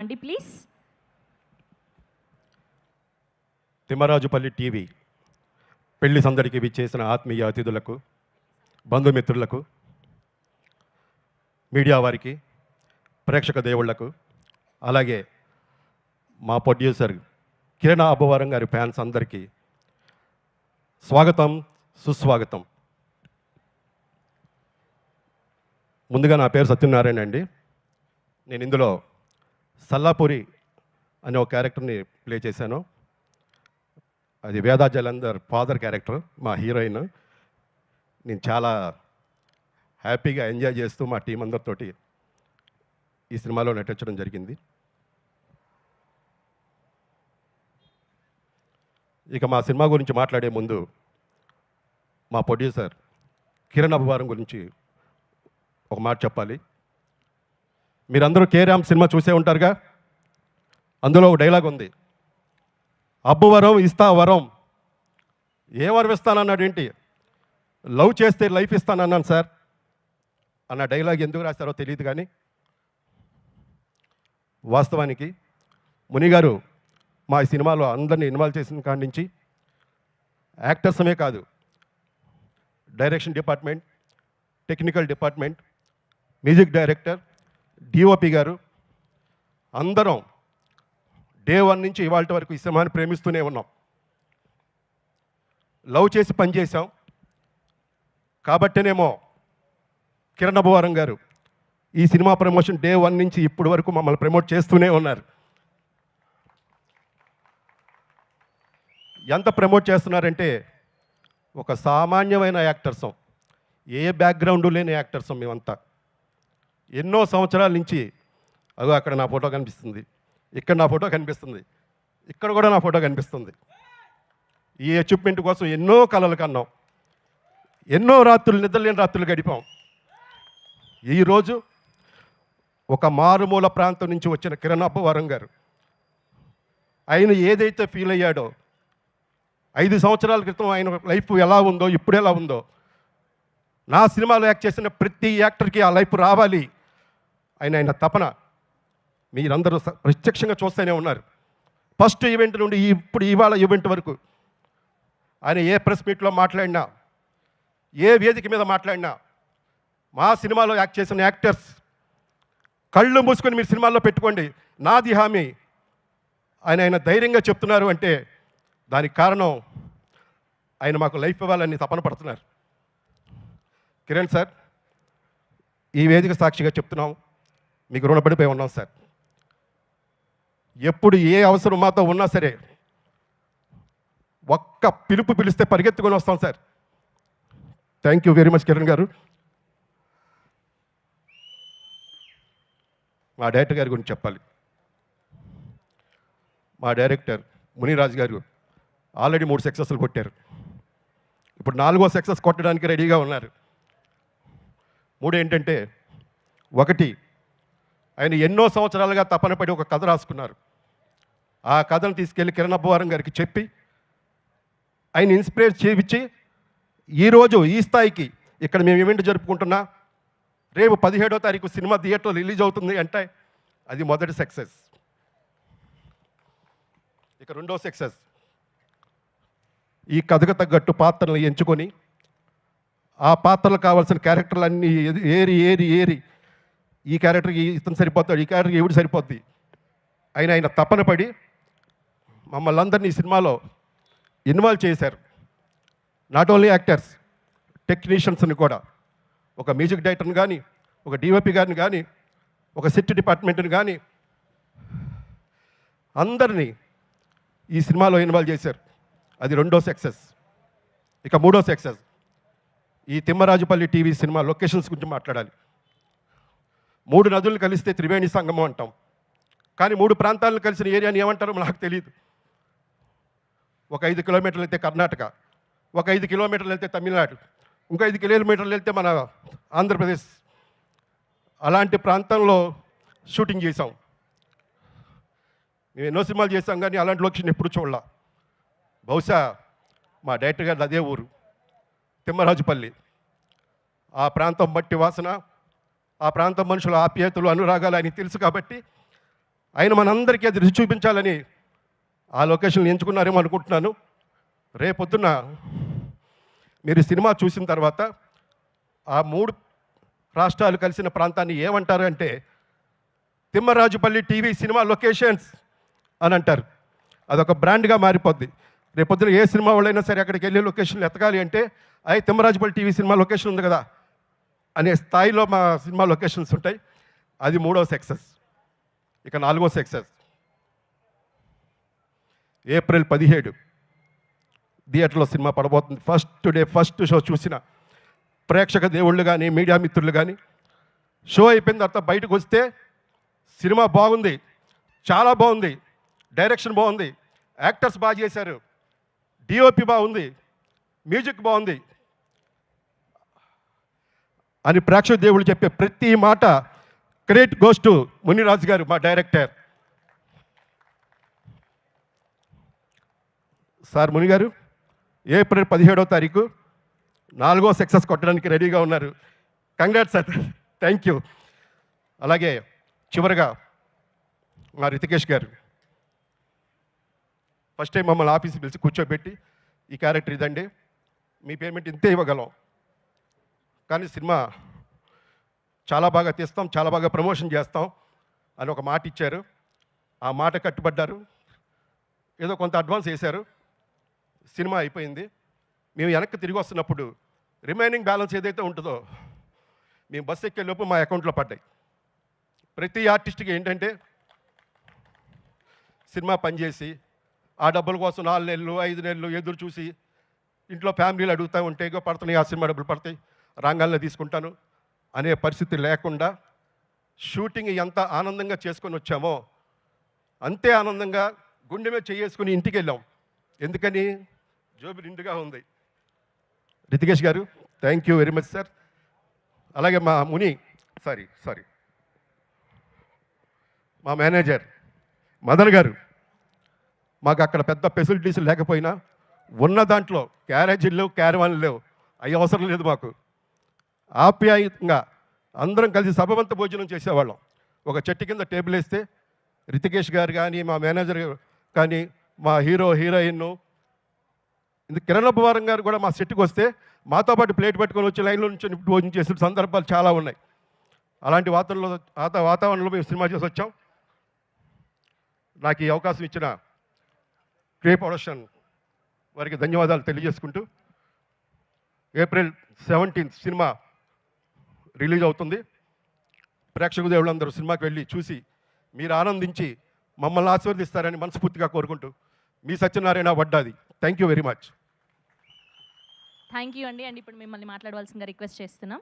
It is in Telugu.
రండి ప్లీజ్. తిమ్మరాజుపల్లి టీవీ పెళ్లి సందడికి విచ్చేసిన ఆత్మీయ అతిథులకు, బంధుమిత్రులకు, మీడియా వారికి, ప్రేక్షక దేవుళ్లకు, అలాగే మా ప్రొడ్యూసర్ కిరణ్ అబ్బవరం గారి ఫ్యాన్స్ అందరికీ స్వాగతం, సుస్వాగతం. ముందుగా నా పేరు సత్యనారాయణ అండి. నేను ఇందులో సల్లాపూరి అనే ఒక క్యారెక్టర్ని ప్లే చేశాను. అది వేదా జలంధర్ ఫాదర్ క్యారెక్టర్, మా హీరోయిన్. నేను చాలా హ్యాపీగా ఎంజాయ్ చేస్తూ మా టీం అందరితోటి ఈ సినిమాలో నటించడం జరిగింది. ఇక మా సినిమా గురించి మాట్లాడే ముందు మా ప్రొడ్యూసర్ కిరణ్ అబ్బవరం గురించి ఒక మాట చెప్పాలి. మీరందరూ కేరామ్ సినిమా చూసే ఉంటారుగా. అందులో ఒక డైలాగ్ ఉంది, అబ్బవరం ఇస్తా వరం. ఏ వరం ఇస్తానన్నాడు ఏంటి, లవ్ చేస్తే లైఫ్ ఇస్తానన్నాను సార్ అన్న డైలాగ్ ఎందుకు రాస్తారో తెలియదు. కానీ వాస్తవానికి మునిగారు మా ఈ సినిమాలో అందరినీ ఇన్వాల్వ్ చేసిన కాడి నుంచి యాక్టర్సమే కాదు, direction department, technical department, music director, DOP గారు అందరం డే 1 నుంచి ఇవాళ వరకు ఈ సినిమాని ప్రేమిస్తూనే ఉన్నాం. లవ్ చేసి పనిచేసాం కాబట్టేనేమో కిరణ్ అబ్బవరం గారు ఈ సినిమా ప్రమోషన్ డే 1 నుంచి ఇప్పటి వరకు మమ్మల్ని ప్రమోట్ చేస్తూనే ఉన్నారు. ఎంత ప్రమోట్ చేస్తున్నారంటే, ఒక సామాన్యమైన యాక్టర్సం, ఏ బ్యాక్గ్రౌండ్ లేని యాక్టర్సం మేమంతా. ఎన్నో సంవత్సరాల నుంచి అదో అక్కడ నా ఫోటో కనిపిస్తుంది, ఇక్కడ నా ఫోటో కనిపిస్తుంది, ఇక్కడ కూడా నా ఫోటో కనిపిస్తుంది. ఈ అచీవ్మెంట్ కోసం ఎన్నో కలలు కన్నాం, ఎన్నో రాత్రులు నిద్రలేని రాత్రులు గడిపాం. ఈరోజు ఒక మారుమూల ప్రాంతం నుంచి వచ్చిన కిరణ్ అబ్బవరం గారు ఆయన ఏదైతే ఫీల్ అయ్యాడో, 5 సంవత్సరాల క్రితం ఆయన లైఫ్ ఎలా ఉందో ఇప్పుడు ఎలా ఉందో, నా సినిమాలో యాక్ట్ చేసిన ప్రతి యాక్టర్కి ఆ లైఫ్ రావాలి ఆయన తపన మీరందరూ ప్రత్యక్షంగా చూస్తూనే ఉన్నారు. ఫస్ట్ ఈవెంట్ నుండి ఇప్పుడు ఇవాళ ఈవెంట్ వరకు ఆయన ఏ ప్రెస్ మీట్లో మాట్లాడినా, ఏ వేదిక మీద మాట్లాడినా, మా సినిమాలో యాక్ట్ చేసిన యాక్టర్స్ కళ్ళు మూసుకొని మీరు సినిమాల్లో పెట్టుకోండి, నాది హామీ ఆయన ధైర్యంగా చెప్తున్నారు అంటే దానికి కారణం ఆయన మాకు లైఫ్ ఇవ్వాలని తపన పడుతున్నారు. కిరణ్ సార్, ఈ వేదిక సాక్షిగా చెప్తున్నాం, మీకు రుణపడిపోయి ఉన్నాం సార్. ఎప్పుడు ఏ అవసరం మాతో ఉన్నా సరే ఒక్క పిలుపు పిలిస్తే పరిగెత్తుకొని వస్తాం sir. Thank you very much Kiran గారు. మా డైరెక్టర్ గారి గురించి చెప్పాలి. మా డైరెక్టర్ మునిరాజు గారు ఆల్రెడీ 3 సక్సెస్లు కొట్టారు. ఇప్పుడు 4వ సక్సెస్ కొట్టడానికి రెడీగా ఉన్నారు. 3 ఏంటంటే, 1 ఆయన ఎన్నో సంవత్సరాలుగా తపన పడి ఒక కథ రాసుకున్నారు. ఆ కథను తీసుకెళ్ళి కిరణ్ అబ్బవరం గారికి చెప్పి ఆయన ఇన్స్పైర్ చేయించి ఈరోజు ఈ స్థాయికి ఇక్కడ మేము ఈవెంట్ జరుపుకుంటున్నా, రేపు 17వ తారీఖు సినిమా థియేటర్లో రిలీజ్ అవుతుంది అంటే అది మొదటి సక్సెస్. ఇక 2వ సక్సెస్, ఈ కథకు తగ్గట్టు పాత్రలు ఎంచుకొని ఆ పాత్రలు కావాల్సిన క్యారెక్టర్లన్నీ ఏరి ఈ క్యారెక్టర్కి ఇతను సరిపోతాడు, ఈ క్యారెక్టర్కి ఎవడు సరిపోద్ది ఆయన తపన పడి మమ్మల్ని అందరినీ ఈ సినిమాలో ఇన్వాల్వ్ చేశారు. నాట్ ఓన్లీ యాక్టర్స్, టెక్నీషియన్స్ని కూడా, ఒక మ్యూజిక్ డైరెక్టర్ని కానీ, ఒక డిఓపి గారిని కానీ, ఒక సెట్ డిపార్ట్మెంట్ని కానీ అందరినీ ఈ సినిమాలో ఇన్వాల్వ్ చేశారు. అది 2వ సక్సెస్. ఇక 3వ సక్సెస్, ఈ తిమ్మరాజుపల్లి టీవీ సినిమా లొకేషన్స్ గురించి మాట్లాడాలి. 3 నదులను కలిస్తే త్రివేణి సంగమం అంటాం, కానీ 3 ప్రాంతాలను కలిసిన ఏరియాని ఏమంటారో నాకు తెలియదు. ఒక 5 కిలోమీటర్లు వెళ్తే కర్ణాటక, ఒక 5 కిలోమీటర్లు వెళ్తే తమిళనాడు, ఇంకో 5 కిలోమీటర్లు వెళ్తే మన ఆంధ్రప్రదేశ్. అలాంటి ప్రాంతంలో షూటింగ్ చేసాం. మేము ఎన్నో సినిమాలు చేసాం కానీ అలాంటి లొకేషన్ ఎప్పుడు చూడాల. బహుశా మా డైరెక్టర్ గారు అదే ఊరు, తిమ్మరాజుపల్లి. ఆ ప్రాంతం మట్టి వాసన, ఆ ప్రాంతం మనుషుల ఆప్యాయతలు, అనురాగాలు ఆయనకి తెలుసు కాబట్టి ఆయన మనందరికీ అది రుచి చూపించాలని ఆ లొకేషన్లు ఎంచుకున్నారేమో అనుకుంటున్నాను. రేపొద్దున మీరు సినిమా చూసిన తర్వాత ఆ 3 రాష్ట్రాలు కలిసిన ప్రాంతాన్ని ఏమంటారు అంటే తిమ్మరాజుపల్లి టీవీ సినిమా లొకేషన్స్ అని అంటారు. అదొక బ్రాండ్గా మారిపోద్ది. రేపొద్దున ఏ సినిమా వాళ్ళైనా సరే అక్కడికి వెళ్ళి లొకేషన్లు ఎతకాలి అంటే అవి తిమ్మరాజుపల్లి టీవీ సినిమా లొకేషన్ ఉంది కదా అనే స్థాయిలో మా సినిమా లొకేషన్స్ ఉంటాయి. అది 3వ సక్సెస్. ఇక 4వ సక్సెస్ ఏప్రిల్ 17 థియేటర్లో సినిమా పడబోతుంది. ఫస్ట్ డే ఫస్ట్ షో చూసిన ప్రేక్షక దేవుళ్ళు కానీ మీడియా మిత్రులు కానీ షో అయిపోయిన తర్వాత బయటకు వస్తే సినిమా బాగుంది, చాలా బాగుంది, డైరెక్షన్ బాగుంది, యాక్టర్స్ బాగా చేశారు, డిఓపి బాగుంది, మ్యూజిక్ బాగుంది అని ప్రేక్షక దేవుళ్ళు చెప్పే ప్రతి మాట క్రెడిట్ గోస్ టు మునిరాజు గారు, మా డైరెక్టర్. సార్ ముని గారు ఏప్రిల్ 17వ తారీఖు 4వ సక్సెస్ కొట్టడానికి రెడీగా ఉన్నారు. Congrats sir, thank you. అలాగే చివరగా మా రితికేష్ గారు ఫస్ట్ టైం మమ్మల్ని ఆఫీస్కి పిలిచి కూర్చోబెట్టి ఈ క్యారెక్టర్ ఇదండి, మీ పేమెంట్ ఇంతే ఇవ్వగలం, కానీ సినిమా చాలా బాగా తీస్తాం, చాలా బాగా ప్రమోషన్ చేస్తాం అని ఒక మాట ఇచ్చారు. ఆ మాట కట్టుబడ్డారు. ఏదో కొంత అడ్వాన్స్ వేశారు. సినిమా అయిపోయింది. మేము వెనక్కి తిరిగి వస్తున్నప్పుడు రిమైనింగ్ బ్యాలెన్స్ ఏదైతే ఉంటుందో మేము బస్సు ఎక్కే లోపు మా అకౌంట్లో పడ్డాయి. ప్రతి ఆర్టిస్ట్కి ఏంటంటే సినిమా పనిచేసి ఆ డబ్బుల కోసం 4 నెలలు 5 నెలలు ఎదురు చూసి ఇంట్లో ఫ్యామిలీలు అడుగుతూ ఉంటే ఇగో పడుతున్నాయి, ఆ సినిమా డబ్బులు పడతాయి, రంగాల్లో తీసుకుంటాను అనే పరిస్థితి లేకుండా షూటింగ్ ఎంత ఆనందంగా చేసుకొని వచ్చామో అంతే ఆనందంగా గుండె మీద చేసుకుని ఇంటికి వెళ్ళాం. ఎందుకని? జోబు నిండుగా ఉంది. రితికేష్ గారు thank you very much sir. అలాగే మా ముని సారీ మా మేనేజర్ మదన్ గారు, మాకు అక్కడ పెద్ద ఫెసిలిటీస్ లేకపోయినా ఉన్న దాంట్లో క్యారేజీలు లేవు, క్యారవాన్లు లేవు, అవి అవసరం లేదు. మాకు ఆప్యాయంగా అందరం కలిసి సభవంత భోజనం చేసేవాళ్ళం. ఒక చెట్టు కింద టేబుల్ వేస్తే రితికేష్ గారు కానీ మా మేనేజర్ కానీ మా హీరో హీరోయిన్ కిరణ్ గారు కూడా మా సెట్కి వస్తే మాతో పాటు ప్లేట్ పెట్టుకొని వచ్చి లైన్లో నుంచి భోజనం చేసిన సందర్భాలు చాలా ఉన్నాయి. అలాంటి వాతావరణంలో మేము సినిమా చేసి వచ్చాం. నాకు ఈ అవకాశం ఇచ్చిన క్రే ప్రొడక్షన్ వారికి ధన్యవాదాలు తెలియజేసుకుంటూ ఏప్రిల్ 17 సినిమా రిలీజ్ అవుతుంది. ప్రేక్షక దేవుళ్ళందరూ సినిమాకి వెళ్ళి చూసి మీరు ఆనందించి మమ్మల్ని ఆశీర్వదిస్తారని మనస్ఫూర్తిగా కోరుకుంటూ మీ Satyanarayana Vaddadi. Thank you very much. Thank you అండి. ఇప్పుడు మిమ్మల్ని మాట్లాడవలసిందిగా రిక్వెస్ట్ చేస్తున్నాం.